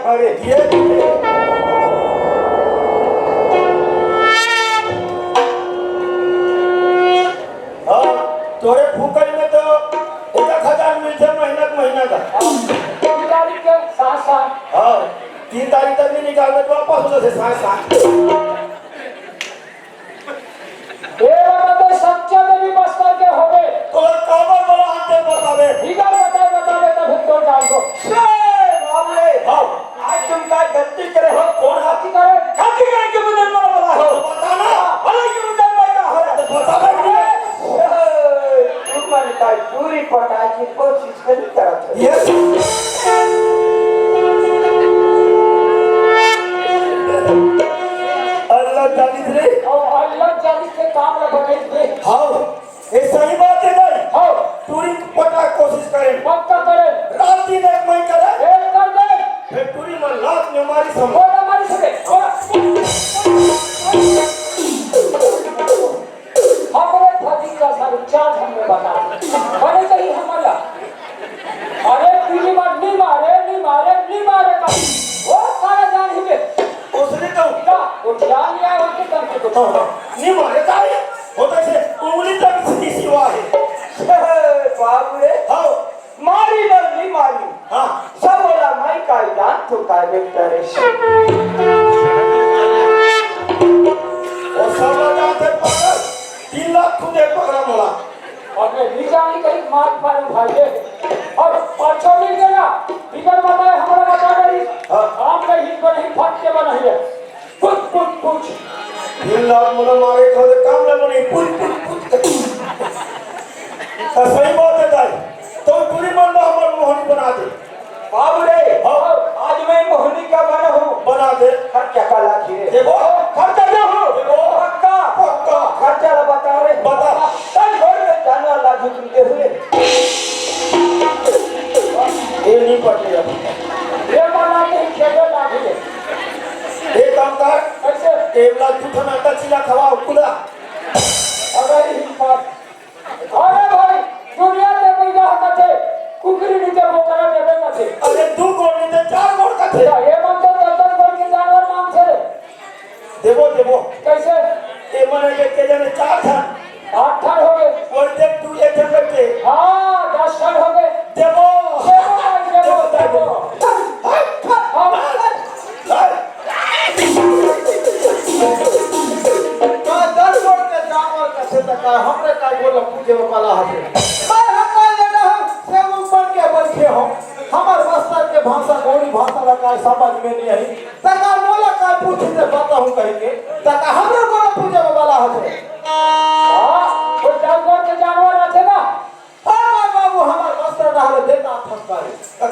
अरे ये तोरे फूकल में तो 1,000 मिलते महीना का 3 तारीख के साथ हाँ 3 तारीख तक नहीं निकाल तो वापस हो जाए साथ तो सच्चे में भी बस करके हो गए तो काबर वाला हमसे बतावे ठीक है बताए तब तो डाल दो मामले हाँ आज तुम क्या गलती करे हो कौन गलती करे कि मुझे मर बोला हो बताना अरे क्यों मुझे मर हो तो बतावे तुम मनता पूरी पटाई की कोशिश कर तरफ यस अल्लाह जानी रे और अल्लाह जानी के काम में बने हाँ ये सही बात है नहीं हाँ टूरी पटा कोशिश करें पक्का करे रात दिन एक मई करे एक कर दे फिर टूरी में लात में हमारी समझ वो हमारी सके हमारे फजी का सारे चार्ज हमें बता बने कहीं हमारा अरे पीली बार नहीं मारे का वो सारा जान ही में उसने तो वो जान लिया उसके दम से तो नहीं मारे तारे होता है उंगली तक सीधी सिवा है बाबू रे हाँ मारी नहीं मारी हाँ सब बोला माई का जान तो का बेटर है और सब जाते पागल 3 लाख खुदे पकड़ा मोला और मैं निजामी कहीं मार भाई और पाछो नहीं देना बिगर बताए हमारा बता रही हम नहीं को नहीं फट के बना है कुछ 3 लाख मोला मारे तो काम ले मनी पुट सही बात है दाई तो पूरी मन में हमर मोहनी बना दे बाबू रे हाँ आज मैं मोहनी का बना दे खर्चा का लाखी रे देखो खर्चा ना हो पक्का खर्चा ला बता रे बता कल घर में जाने वाला झुकते हुए ये नहीं पड़ेगा ये माना नहीं खेले ना भी एक काम कर कैसे टेबला जूठा नाटा चिला खवा कुला अगर ही बात अरे भाई दुनिया में कोई जा थे कुकरी नीचे बोकरा देवे का थे अरे 2 गोड़ नहीं 4 गोड़ का थे ये मन तो 10 गोड़ के जानवर मांग थे देवो कैसे ये मने के जने 4 था 8 ठन हो गए और देख तू एक जन बैठे हाँ 10 ठन हो गए देवो हमरे का बोला पूजे वाला हसे मैं हम का लेना हम से ऊपर के बैठे हो हमर बस्तर के भाषा गौरी भाषा लगा समझ में नहीं आई तका मोला का पूछ दे बता हूं कह के तका हमरे को पूजे वाला हसे हां वो जानवर के जानवर आथे ना हां बाबू हमर बस्तर रहले देता फसकारे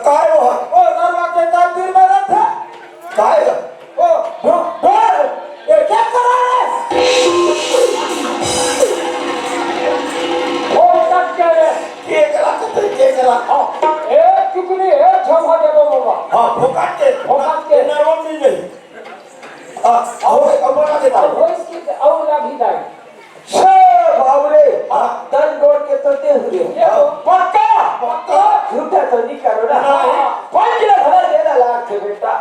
काय हो ओ नरवा के का तीर में रथ काय ओ ये क्या कर रहा है के करा के करा एक टुकड़ी एक झमा दे दो बाबा हां फोकाट के नरवा मिल गई आओ अब बना दे वो इसकी औला भी दाई छे बाबूरे 10 गोड़ के तो दे हुए पक्का झूठा तो नहीं करो ना नहीं। 5 किलो भरा देना लाख से बेटा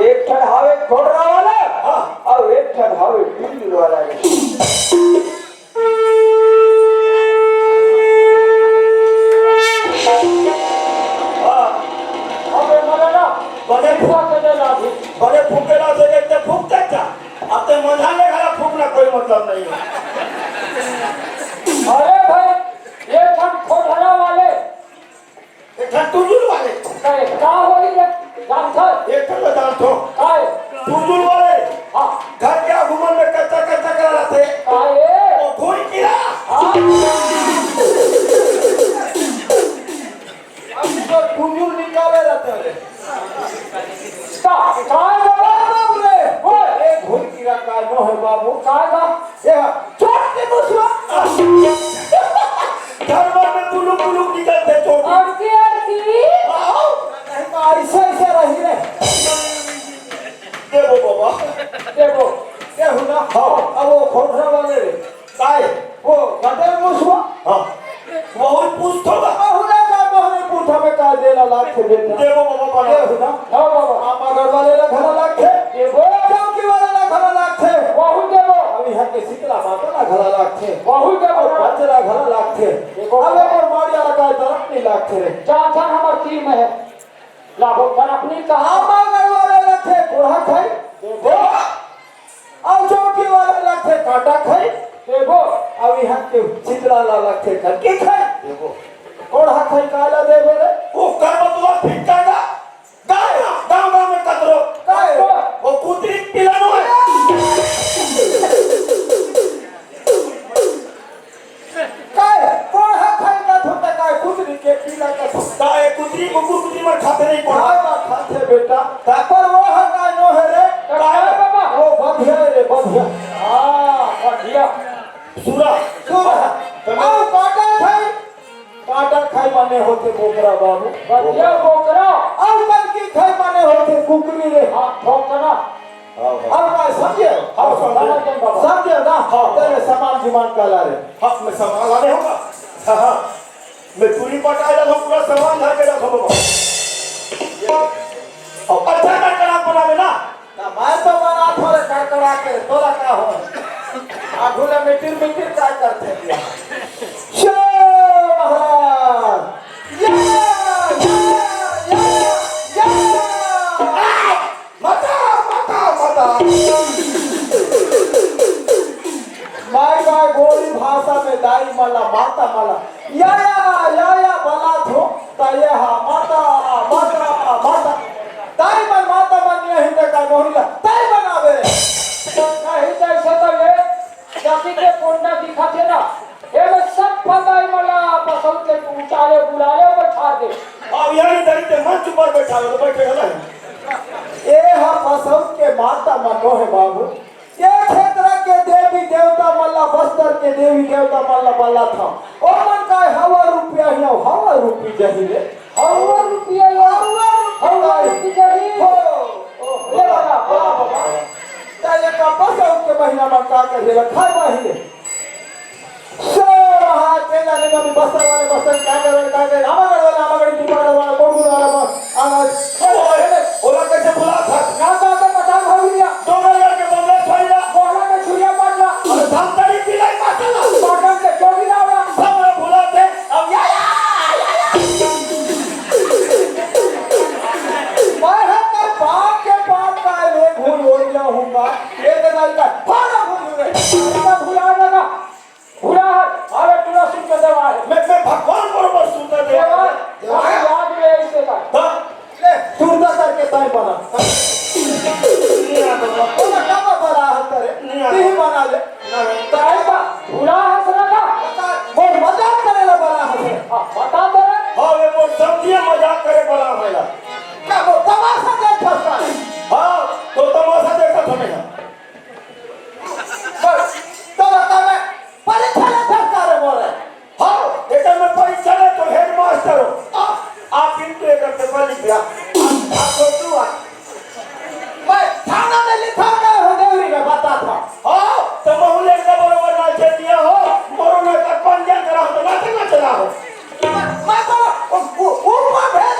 एक ठन हावे घोड़रा वाला और एक ठन हावे बिल्ली वाला बड़े फूकेला से देखते फूकते क्या अब तो मजा ले गया फूकना कोई मतलब नहीं है अरे भाई ये ठन खोधना वाले एक तुजुल वाले का होई रे जानता एक तो जानतो काय तुजुल वाले हां घर के घुमन में कच्चा करा रहते काय ओ कोई किरा अब तो तुजुल निकाले रहते हैं काय बाबू रे वो एक घोड़ की का नो है बाबू काय का ये चोट के मुसवा घर में बुलू निकलते तो आरती आओ नहीं तो ऐसे रही रे देखो बाबा देखो क्या हुआ अब वो खोखरा वाले रे काय वो गदे मुसवा हां वो पूछतो बा हुआ का मोहने पूछा में का देना लाख से देना देखो बाबा क्या हुआ हां बाबा घर लागथे देबो चौकी वाला घर लागथे बहुत देबो अभी यहाँ के शीतला माता ना घर लागथे बहुत देबो बचरा घर लागथे अबे मोर माड़िया लगा तरफ नहीं लागथे रे जहाँ जहाँ हमार टीम है लाभो पर अपनी कहा आमागढ़ वाला लागथे कोढ़ा खाई देबो अब चौकी वाला लागथे काटा खाई देबो अब यहाँ के शीतला ला लागथे करके खाई कोढ़ा खाई काला देबो रे वो कर्म तुला फिक्का दा गाँव गाँव में कतरो काय वो कुतरी पिलानो है काय कोढ़ा खाई ना थोड़ा काय कुतरी के पीला का ता ये कुतरी कुकुर कुतरी मर खाते नहीं पड़ा काय बात खाते बेटा पर वो हंगा नो है रे काय बाबा वो बधिया रे बधिया हाँ बढ़िया सूरा सुन आओ काटा खाई माने होते बोकरा बाबू बढ़िया बोकरा अब बल्कि खाई माने होते कुकरी रे हाँ ठोकना अब मैं समझे हाँ, समझे। समझे ना तेरे सामान जुमान का ला रे हाँ मैं सामान लाने होगा हाँ हाँ मैं पूरी पटाया तो पूरा सामान ला के रखो बाबा और अच्छा कड़कड़ा बनावे ना ना मैं तो बना थोड़े कड़कड़ा के तोला का हो आगू ने मिट्टी काय करते दिया शो महाराज या मता माय गोरी भाषा में दाई मला माता मला या बला थो तये हा माता दाई मन माता मन यही ते का मोहिला ताई बनावे नहीं जैसे तो ये जाति के कोंडा दिखा थे ना ये में सब फंदाई मला पसंद के ऊंचाले बुलाले बैठा दे अब यही दरी पे मंच पर बैठा हो तो बैठे ना ए हा पसंद के माता मनो है बाबू ये क्षेत्र के देवी देवता मल्ला बस्तर के देवी देवता मल्ला बल्ला था ओ मन का हवा रुपया ही हवा रुपी जही रे हवा रुपया हवा रुपया जही हो ले वाला बाबा ताले का पसंद के महीना में का करे खाए बाही सो रहा केला ने मम्मी बस्तर वाले बस्तर का करे आमागढ़ दीपागढ़ वाला बोगुर वाला आवाज ओला कैसे बुला था ना तो पता हो गया डोंगर के बंगले छोड़ जा बोला में छुरिया मारना और धामतारी पिलाई मारना पागल के चोरी ना वाला सब बुलाते अब या मैं है का बाप के बाप का ले भूल हो गया हूँगा एक दिन का फाड़ा भूल गए ना भुला लगा भुला अरे पूरा सुन के देवा है मैं भगवान बरोबर सुनता दे देवा याद ले इसे का हाँ ले चूरदा करके ताई बना ओला कामा बना हतरे नहीं बना ले ताई का भुला हंसना का वो मजाक करेला बना हतरे बता दे हाँ ये वो समझिए मजाक करे बड़ा मेरा क्या वो तमाशा देख सकता है हाँ तो तमाशा देखा था मैं बस तो लगा मैं परीक्षा ले सकता रे बोले हाँ एक में परीक्षा ले तो हेड मास्टर हो आप इनको एक पेपर लिख दिया आपको तू आ मैं थाना में लिखा गया हूँ देवरी में बता था हाँ तो मोहल्ले का बरोबर ना चल दिया हो कोरोना का पंजा करा हो तो नाटक ना चला हो मैं तो ऊपर भेज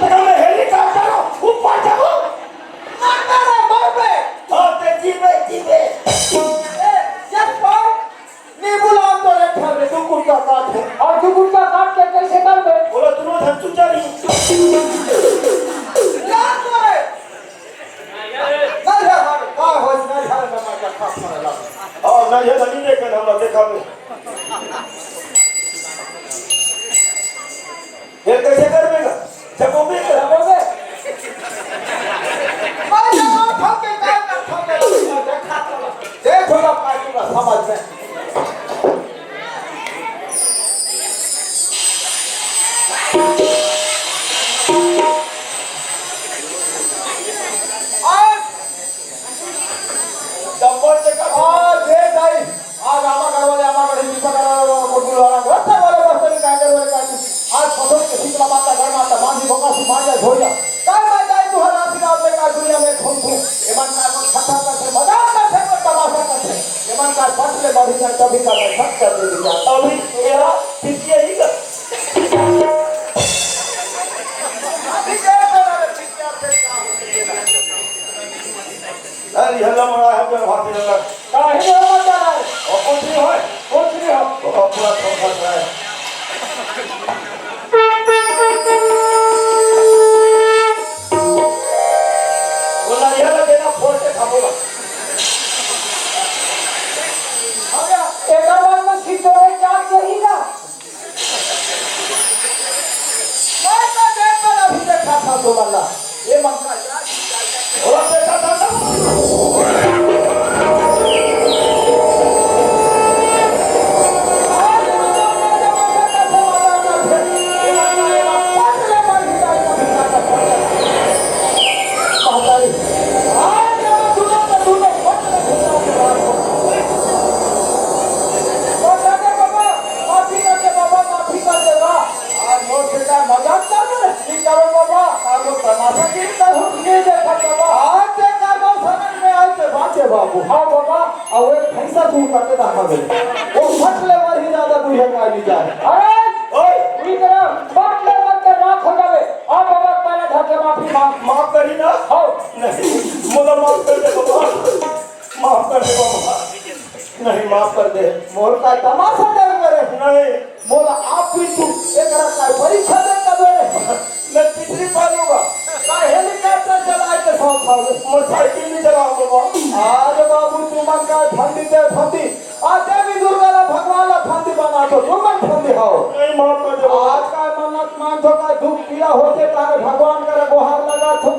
तो मैं हेलीकॉप्टर हो ऊपर जाओ मारना रे मर पे हाँ तो जीवे यस भाई नी बुलाओ तो रे ठहरे तू कुत्ता काट है और जुगुल का काट के कैसे कर दे बोला तुम धन चुचा नहीं यार तो रे नहीं है का हो नहीं है मैं का खा पड़ेगा और ना ये नहीं देखा हम देखा में ये कैसे कर देगा जब वो भी कर बोले मैं जब ठोक के काम ठोक के देखो ना पार्टी समझ में डब्बल से का आज ये दाई आज आमागढ़ वाले दीपागढ़ वाले मुर्गुल वाला बस्तर वाले बस्तर कांगड़ वाले कांगड़ आज फसल के शीतला माता घर माता मांझी बोकासी मांझा धोया काय मैं दाई तू हर राशि का का दुनिया में घूम घूम एमन का मन खट्टा करते मजाक करते और तमाशा करते एमन का फसले बढ़ी जाए तभी का मैं सब कर दे दिया अभी मेरा पिछले ही का अभी देखो ना पिक्चर से बोला याला देना फोड़ के खाऊंगा एक बार में सिद्धों चार सही ना मैं तो देख कर अभी देखा था तो वाला ये मंत्रा और देखा था बाबू हाँ बाबा और एक पैसा तू करके रखा गए वो फटले मार ही ज्यादा दुहे का ली जाए अरे ओए पूरी तरह बात ले मत कर राख हो जावे और बाबा पहले धक्के माफी मांग माफ करी ना हो नहीं मुझे माफ कर दे बाबा माफ कर दे बाबा नहीं माफ कर दे मोर का तमाशा दे मेरे नहीं बोला आप भी तू एक रखा परीक्षा दे का मेरे मैं कितनी पालूंगा का हेलीकॉप्टर चलाए के सौ खाओगे मैं साइकिल नहीं चलाऊंगा बाबा आज बाबू तू मन का फंदी दे फंदी आज देवी दुर्गा ला भगवान ला फंदी बना तो तू मन फंदी हो नहीं माफ कर दे बाबा आज का मन्नत मांगो का दुख पीड़ा होते तारे भगवान करे गोहार लगा थो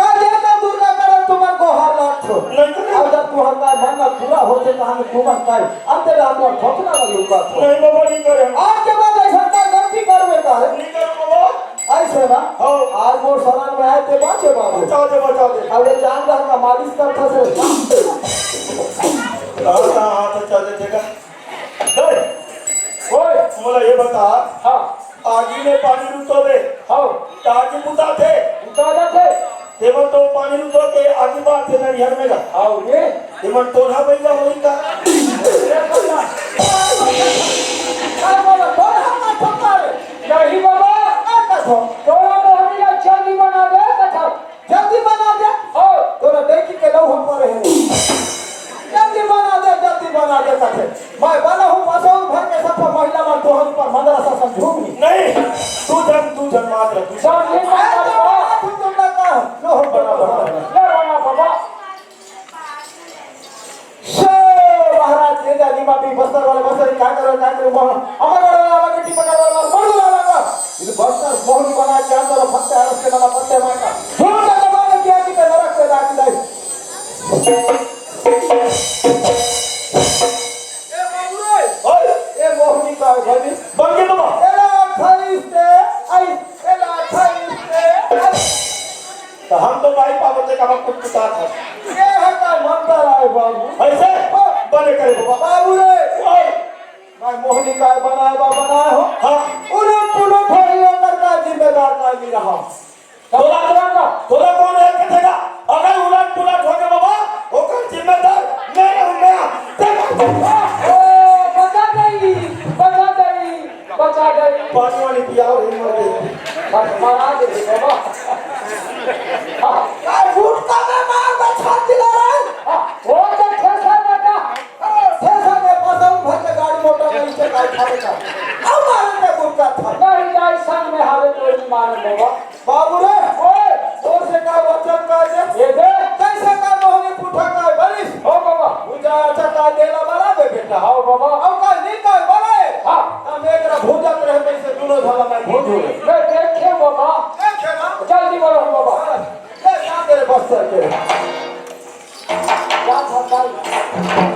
का देवता दुर्गा करे तुमन गोहार लगा थो नहीं करे अब जब तू हमारा मन्नत पूरा होते तो हम तुमन का अंते रात में ठोकना लगी का थो नहीं बाबा नहीं करे आज के बाद ऐसा का गलती करवे का है नहीं करो बाबा ऐसे ना हाँ आज वो शरण में आए थे बाचे बाबू बचा दे बचा दे अब ये जान रहा का मालिश करता से हाथ अच्छा दे देगा ओए मुझे ये बता हां आगी में पानी रुतो दे हो ताकि बुता थे उतारा थे तेमन तो पानी रुतो के आगे बात है नहीं हर में का आओ ये तेमन तो ना बैठा होई का काय बोला तो हम ठोका रे नहीं बाबा का थो तोरा मोहनी या चांदी बना दे कथा जल्दी बना दे हो तोरा देखी के लो हम पर है जल्दी बना दे कथे मैं बना हूं बसों भर के सब महिला में तोहर पर मदरसा समझूंगी नहीं तू जन मात्र तू चांदी बना बाबा तुम ना का लो हम बना ले बना बाबा शो महाराज ये जानी मा भी बस्तर वाले बस्तर क्या करो अमर वाला गट्टी पकड़ वाला बोल वाला ಇದು ಬಸ್ಸರ್ ಮೋಹನ್ ಬನ ಚಾಂದರ ಫತ್ತೆ ಹರಸ್ಕೆ ನನ್ನ ಫತ್ತೆ ಮಾಕ ಫೋನ್ ದಬಾನೆ किया कि नरक पे डाल दे ए बाबूरे ओए ए मोहनी का भाभी बन गए बाबा एला खरीदते आई एला खरीदते तो हम तो भाई पावते का कुछ पता था ये है का मंत्र आए बाबू ऐसे बने करे बाबा बाबूरे ओए मैं मोहनी का बनाए हो हां उलट पुलट होइयो करना जिम्मेदार ना ली रहा तोला कौन है कहेगा अगर उलट पुलट हो गया बाबा होकर जिम्मेदार मैं हूं ओ बचा गई पानी वाली पियाओ ही मर गई बस मारा दे बाबा काय फुटका में मार बचा दिला रे वो तो ठेसा बेटा ठेसा में पसंद भर के गाड़ी मोटर में इसे काय खाएगा अब मारने का गुस्सा था नहीं जाई संग में हावे तो नहीं मार बाबा बाबू रे ओए जोर से का वचन का दे ये दे कैसे का मोहनी पुठा का बरिस हो बाबा पूजा अच्छा का देला बड़ा बे बेटा आओ बाबा अब का नहीं का बड़े हां हम एक रा भूजत रहे कैसे दोनों झाला में भूज हो गए मैं देखे बाबा देखे ना जल्दी बोलो बाबा ले जा तेरे बस्तर के क्या था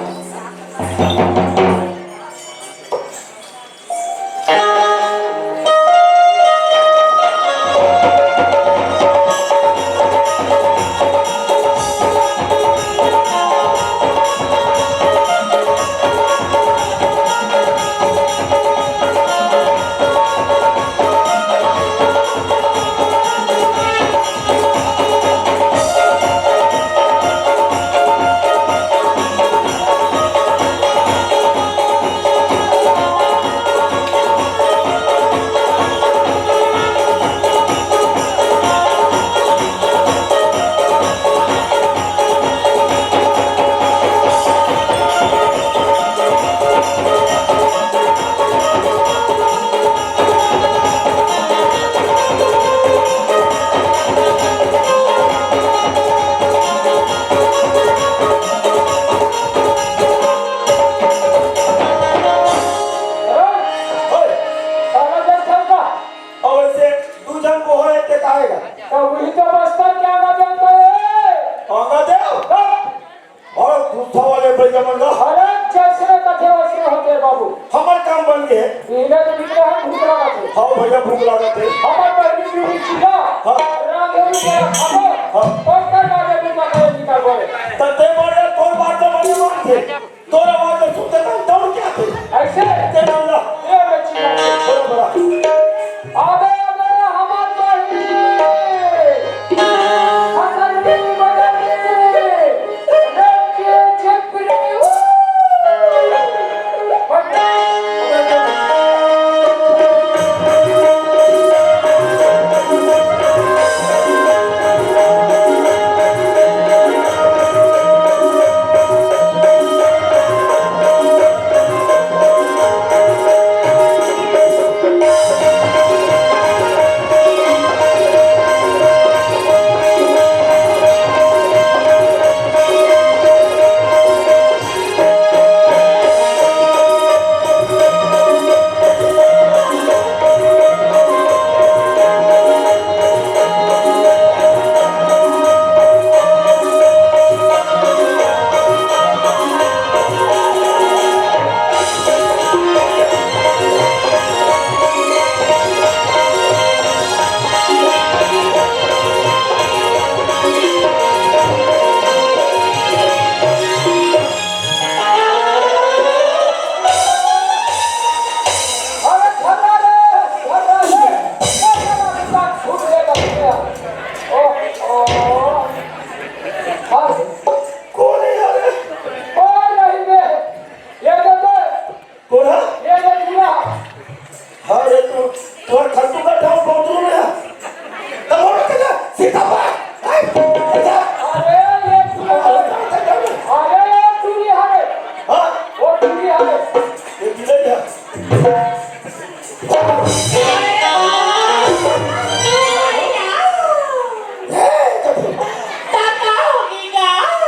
तो वही तो बस्तर क्या ना जानते हैं आगा दे और दूसरा वाले भाई जमन ला अरे जैसे कथे वैसे होते बाबू हमार काम बन गए इन्हें तो निकले हैं भूख लगा थे हाँ भैया भूख लगा थे हमारे पहली पीढ़ी चीजा रागे रुपया खाओ पत्थर मारे भी पकड़े निकाल बोले तते बड़े तोर बात तो बड़े बात थे तोरा बात तो सुनते ना दौड़ क्या थे ऐसे ते नाला ये में चीजा बड़ा बड़ा आगे आगे हमारे पहली हसन भी बदली लेके झपड़ी कौन है यार कौन है अरे तू तोर खट्टू का ठाव पहुंचू ना तब और क्या सीधा पर हां ये किधर जा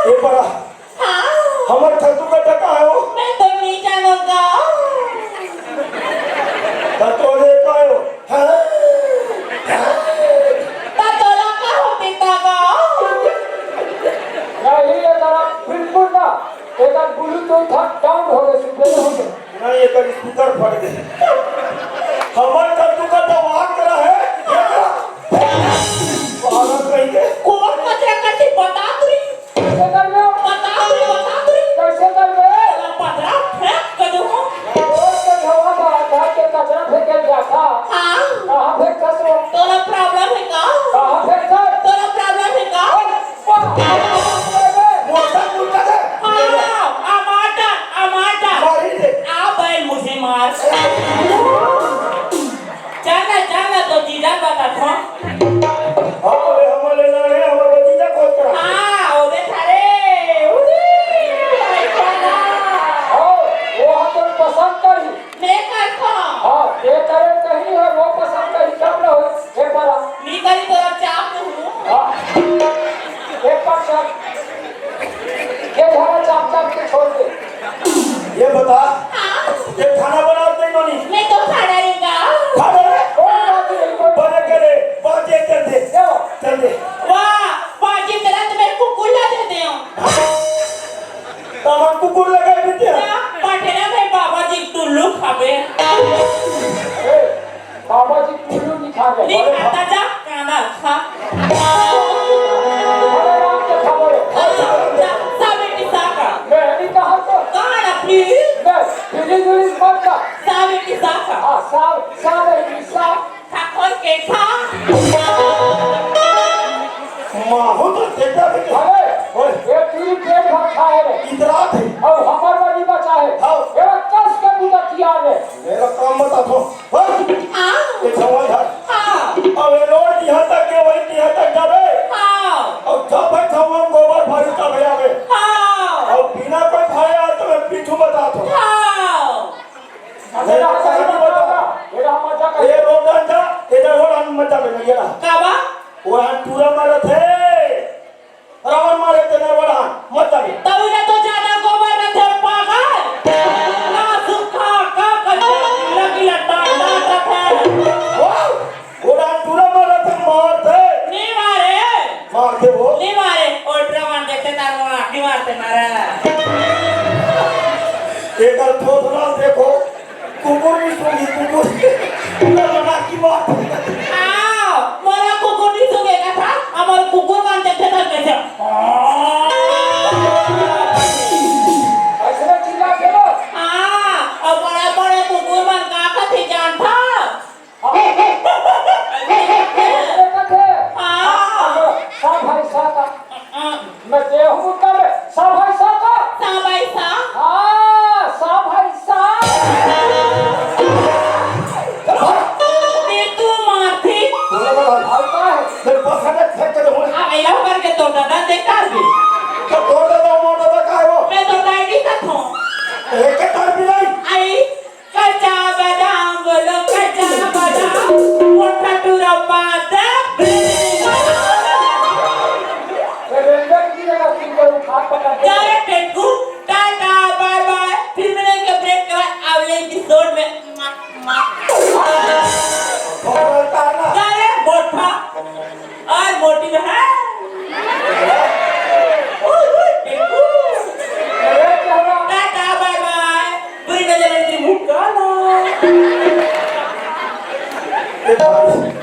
ये बड़ा हमार खट्टू का टका है वो तोरे का है हां ना ये कर स्पीकर फट गए हमार खट्टू का तो वाक करा है ये पागल कहीं के कचरा फेंक जाता कहाँ फेंक तोरा प्रॉब्लम है का कहाँ फेंक तोरा प्रॉब्लम है का मोटा मोटा है आमाटा मारी दे आ बैल मुझे मार चला तो जीजा बता था हमारे नाने हमारे बजीजा खोज करा हाँ ओदे थारे वो हम तो पसंद करी मैं करता हाँ ये करे कहीं है वो पसंद करी कब ना हो एक बार नी करी तोरा चाप हूँ हाँ एक बार चाप ये धारा चाप चाप के छोड़ दे ये बता ये खाना बनाते नहीं नोनी मैं तो खाना रहेगा खाना कोई बात नहीं कोई बने करे बातें कर दे जाओ चल दे वाह बाजी तेरा तो मेरे को कुल्ला दे दे तमाम कुकुर लगाए बिटिया पाटेरा में बाबा जी टुल्लू खाबे बाबा जी टुल्लू नहीं खा गए नी खाता जा खाना खा बड़े राम के खबर साबेटी साका मैं नहीं कहा तो गाना प्लीज मैं फिरी फिरी मत का साबेटी साका हाँ साव है साव ठाकुर के खा माँ हो तो देखा भी अरे ये पूरी पेट भर खाए रे इतना थे और हमार वाली बचा है हाँ। ये कस के बुदा किया रे मेरा काम मत आतो हाँ ये छवा था हाँ अब ये लोड यहाँ तक के वही यहाँ तक जावे हाँ और जब भाई छवा गोबर भारी का भैया वे हाँ और बिना कोई भाया तो मैं पीछू बता तो हाँ अरे ये मजा कर ये रोड था इधर रोड मजा में नहीं गया काबा वहाँ टूरा मारे थे रावण मारे थे ना वहाँ मजा में तभी ना तो ज्यादा गोबर न थे पागल ना सुखा का कल लगी लटा थे वाह वहाँ टूरा मारे थे मार थे नहीं अगर थोड़ा देखो कुकुर नहीं सुनी कुकुर लगा की बात मला कुकुर नहीं सुनेगा था हमारे कुकुर मान जाते थे कैसे ऐसे चिल्ला के लो अब बड़ा बड़े कुकुर मान का थे जान था सा भाई सा का मैं देहूं का सा भाई सा का हाँ सा भाई सा तू मारती और का है मेरे पास है फेंक के दो आइला करके तो दादा देखा भी तो तोड़ दो मोटा का है वो मैं तो डायरी का था एक कर भी नहीं आई कच्चा बादाम बोलो कच्चा बादाम मोटा टूरा पाता रेलवे की जगह तुम करो हाथ पकड़ के जाए टेकू टाटा बाय बाय फिर मिलेंगे ब्रेक के बाद अगले एपिसोड में बोलता ना जाए मोटा और मोटी में है टेकू अरे क्या हुआ टाटा बाय बाय बुरी नजर तेरी मुंह काला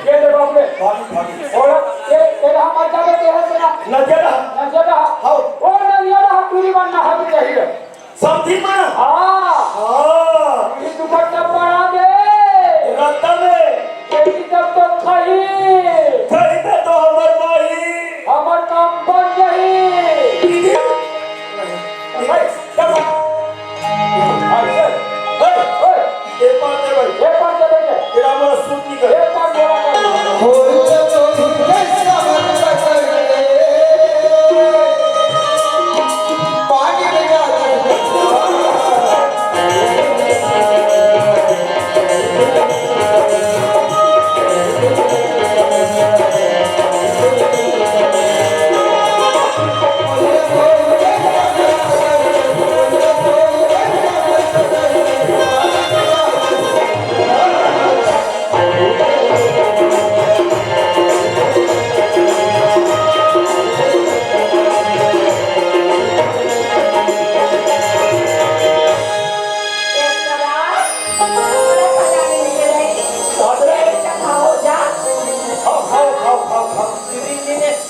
ये दे बाप रे और ये तेरा मत जावे तेरा सेना नजरा न जगह हां ओ न यार पूरी बनना है चाहिए समझी मां हां हां ये दुपट्टा पड़ा दे रत्ता में तेरी जब तो खाई खरीदे तो हमर भाई हमर काम बन गई भाई चल ओए ये बात है भाई ये बात है भैया तेरा मेरा सूट नहीं ये कर बात बोला कर हो जब सावन बसर पानी में जाते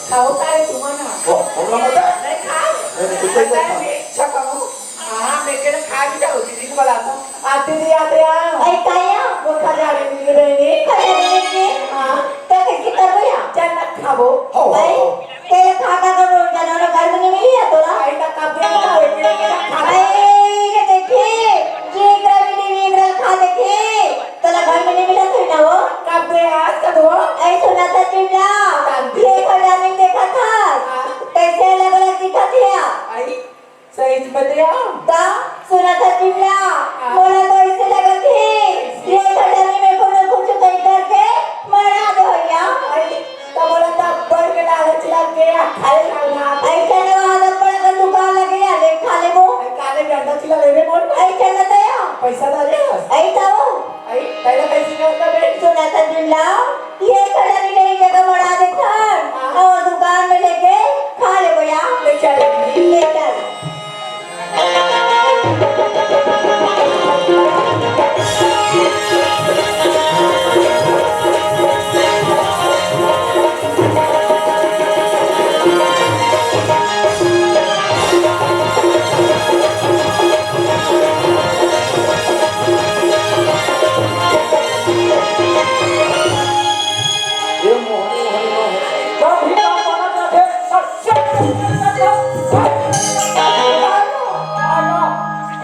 खाओ काय तुम्हाला बोला मत नाही खा मी इच्छा करू मैं केलं खा भी जाऊ दीदी मला आते दी आते आ ऐकाया वो खजाने निगरेने खजाने हां त्या किती तरया जन्नत खाबो हो भाई ते खाका करो जनावर घर में मिली है तोला आई का कापे का वेगळे खा भाई ये देखिए ये ग्रेविटी खा देखे तोला घर में नहीं मिला तो ना वो कापे आज का दो ऐ सुना था चिमला ये खजाने देखा था कैसे अलग अलग दिखा था आई सही बतिया ता सुना था चिमला बोला तो ऐसे लगा थी ये खजाने में को कुछ कहीं करके मरा दो या आई तो बोला था बढ़ के लालच लग गया खाए खाना ऐसे ने वहां पर का दुकान लगे या ले खा ले वो काले गंदा चिल्ला लेवे मोर ऐसे न तो या पैसा दे ऐसा वो आई पहले पैसे होता बे सुना था चिमला ये खजाने नहीं जगह मरा दे था और दुकान में लेके खा ले वो या ले चल ले चल ये मोहनी जब भी काम बना जाते सबसे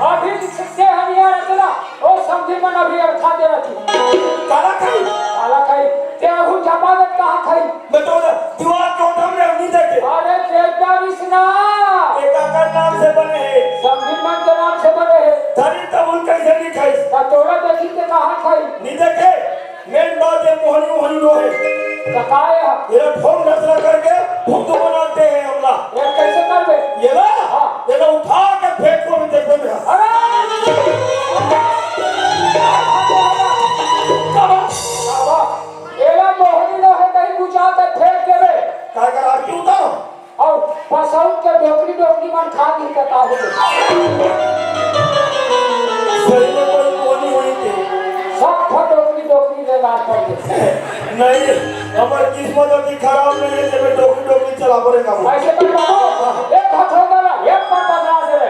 अभी से हम यार चला ओ समझी मन अभी और खा दे रही काला खाई काला खाई ते अहू जमानत कहां खाई मैं तो दीवार के उठम रे नहीं देखे अरे बेटा विष्णा एक का नाम से बने हैं समझी मन के नाम से बने है धनी तो उनका ही नहीं खाई कटोरा देखी के कहां खाई नहीं देखे मेन बात है मोहनी मोहनी लो है तकाए ये फोन नजर करके भूत बनाते हैं हमला ये कैसे करबे ये ना ये ना उठा के फेंक को देखो मेरा अरे एला मोहनी लो है कहीं बुझा के फेंक देबे का कर आरती उतारो और फसाऊ के डोकरी डोकरी मन खा दी के का हो दे नहीं हमारी किस्मत अभी खराब नहीं है जब टोकरी टोकरी चला पड़ेगा वो। ऐसे कर बाबू एक हाथ हो गया एक पर बदला दे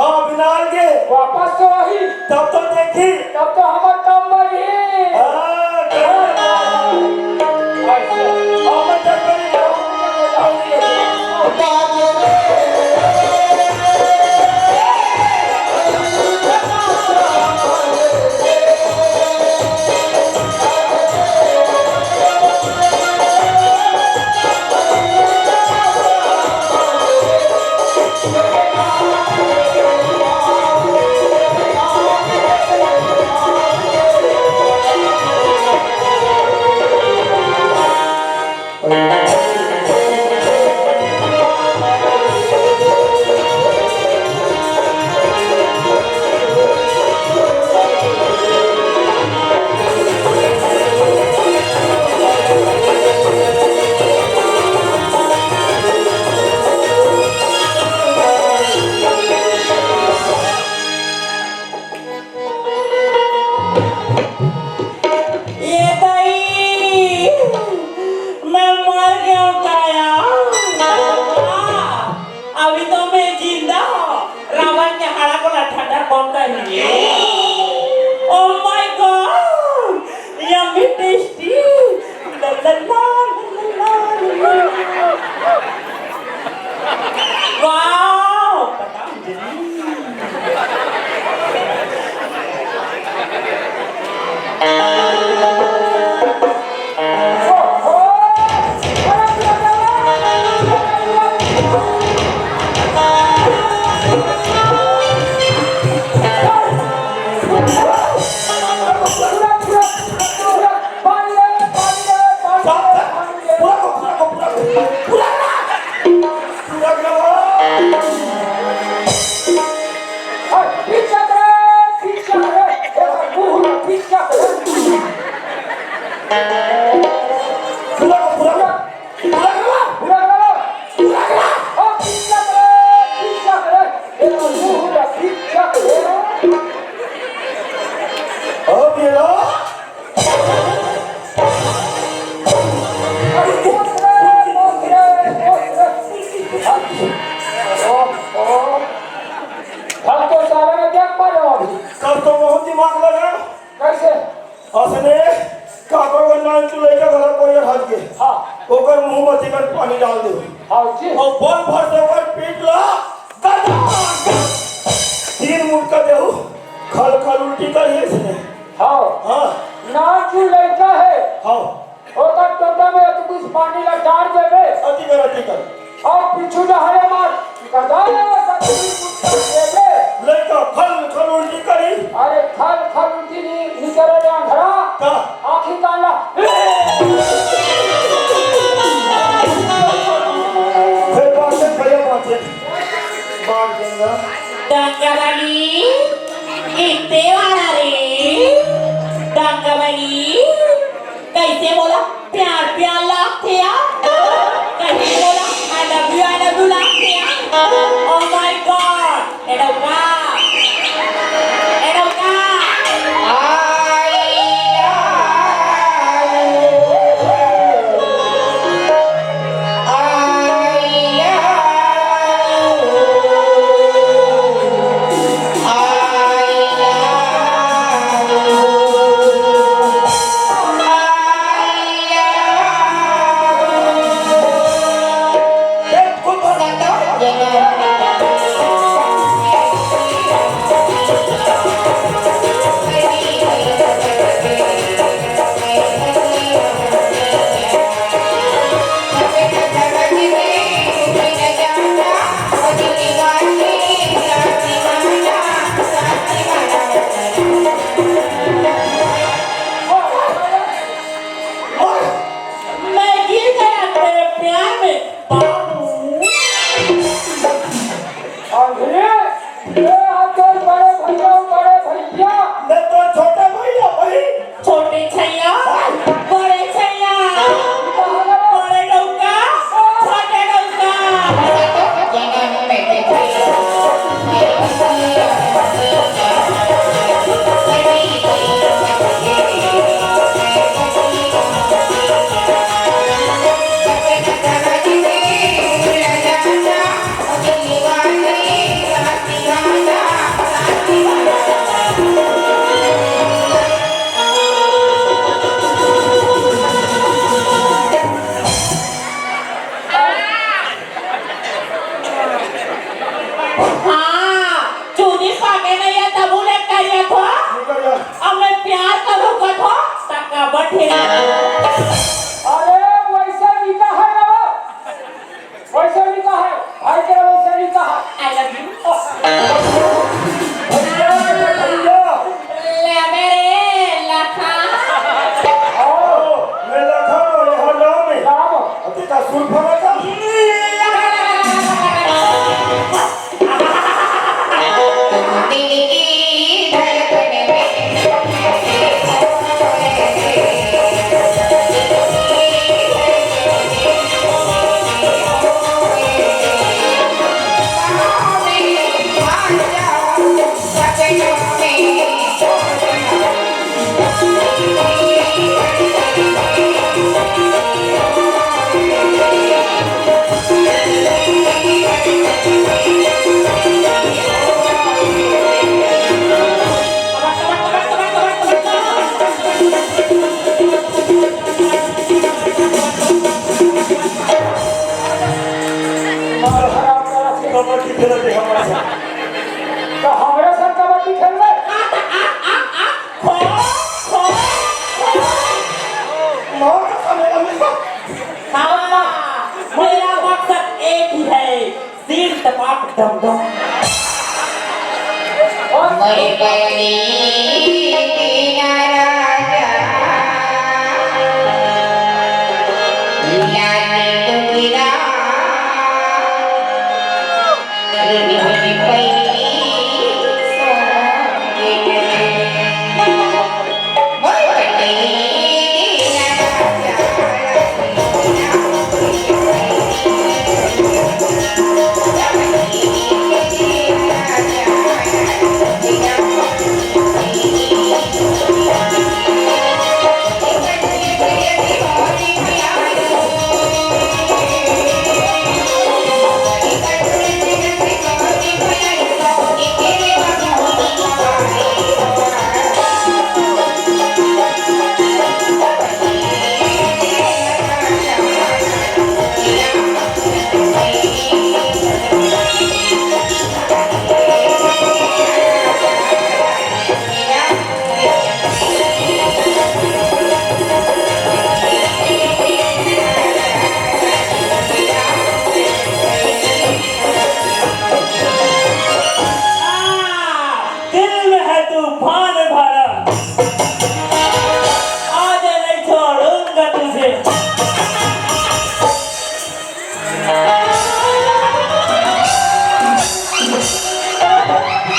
हाँ बिनाल के वापस तो वही तब तो देखी तब तो हमार काम बनी हाँ मैं चल पड़ी ये ताई मैं मर गया हूँ ताया अभी तो मैं जिंदा हूँ रावण के हाड़ा को ठंडा कौन का oh my God yummy tasty la la la la la wow अब ये लो हमको सारे में क्या पालो अभी कल तो बहुत दिमाग लगा कैसे असने काको का नाम तू लेकर घर कोई हट के हाँ ओकर मुंह में चिकन पानी डाल दे हाँ जी और बल भर से ओकर पीट ला तीन मुठ का देहू खल खल उल्टी कर ही इसने हाँ हाँ नाचू लड़का है हाँ होता टोटा में तो कुछ पानी ला डाल देवे अति कर और पीछू जा हरे मार कदा देवे लड़का खल खल उल्टी करी अरे खल खल उल्टी निकल रहा अंधरा का आँखी काला फिर बातें भैया बातें मार देंगे डंगावली कितने वाला रे डंगावली कैसे बोला प्यार प्यार लागते कैसे बोला I love you लागते oh my god एडोका खेलते हमारे साथ तो हमारे साथ कबड्डी खेलने खो खो माँ का मेरा मिलता हाँ मेरा मकसद एक ही है सिर टपाक डम डम और मैं बनी तेरा राजा लाने दूंगा मैं बनी सोने मैं बनी तेरा दिल में है तूफान भरा आज नहीं छोड़ूंगा तुझे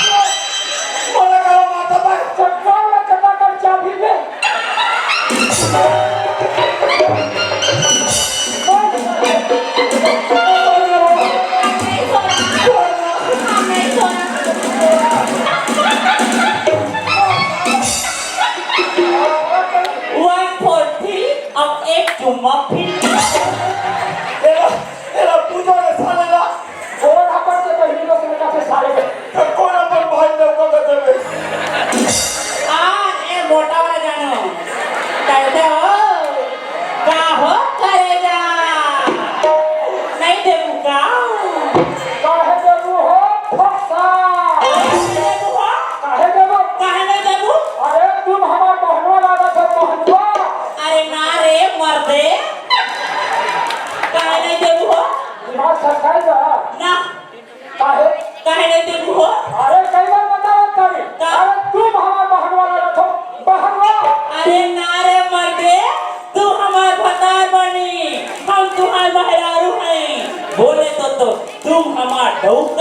बोला करो माता भाई चट्टान में चटाकर चाबी दे वन फोर्टी अब एक चुम्मा फिर तेरा पूजा ने साले ना और अपन के बहिनी लोग में काफी सारे के कौन अपन भाई लोग को कहते हैं ए मोटा वाला जानो कहते हो का हो करेगा नहीं देबू का काहे देबू हो फक्सा नहीं देबू हो काहे देबू काहे नहीं देबू अरे तुम हमार बहनवा लागत हो बहनवा अरे ना रे मर्दे काहे नहीं देबू हो दिमाग सरकाई जा ना काहे काहे नहीं देबू हो अरे कई बार बताओ कभी का? अरे तुम हमार बहनवा लागत हो बहनवा अरे ना रे मर्दे तू हमार भतार बनी हम तुम्हार महरारू हैं बोले तो तुम हमार डौका